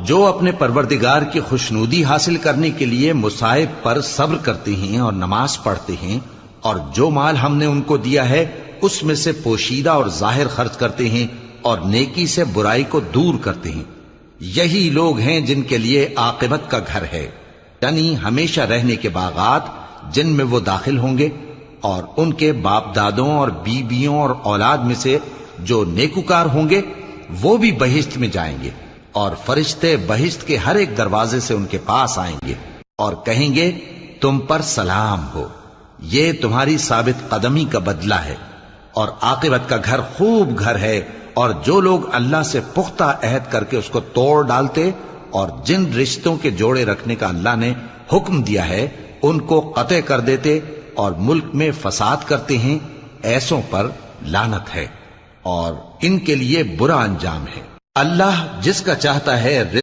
جو اپنے پروردگار کی خوشنودی حاصل کرنے کے لیے مصائب پر صبر کرتے ہیں اور نماز پڑھتے ہیں، اور جو مال ہم نے ان کو دیا ہے اس میں سے پوشیدہ اور ظاہر خرچ کرتے ہیں اور نیکی سے برائی کو دور کرتے ہیں، یہی لوگ ہیں جن کے لیے عاقبت کا گھر ہے، یعنی ہمیشہ رہنے کے باغات جن میں وہ داخل ہوں گے، اور ان کے باپ دادوں اور بیویوں اور اولاد میں سے جو نیکوکار ہوں گے وہ بھی بہشت میں جائیں گے، اور فرشتے بہشت کے ہر ایک دروازے سے ان کے پاس آئیں گے اور کہیں گے تم پر سلام ہو، یہ تمہاری ثابت قدمی کا بدلہ ہے، اور عاقبت کا گھر خوب گھر ہے۔ اور جو لوگ اللہ سے پختہ عہد کر کے اس کو توڑ ڈالتے اور جن رشتوں کے جوڑے رکھنے کا اللہ نے حکم دیا ہے ان کو قطع کر دیتے اور ملک میں فساد کرتے ہیں، ایسوں پر لعنت ہے اور ان کے لیے برا انجام ہے۔ اللہ جس کا چاہتا ہے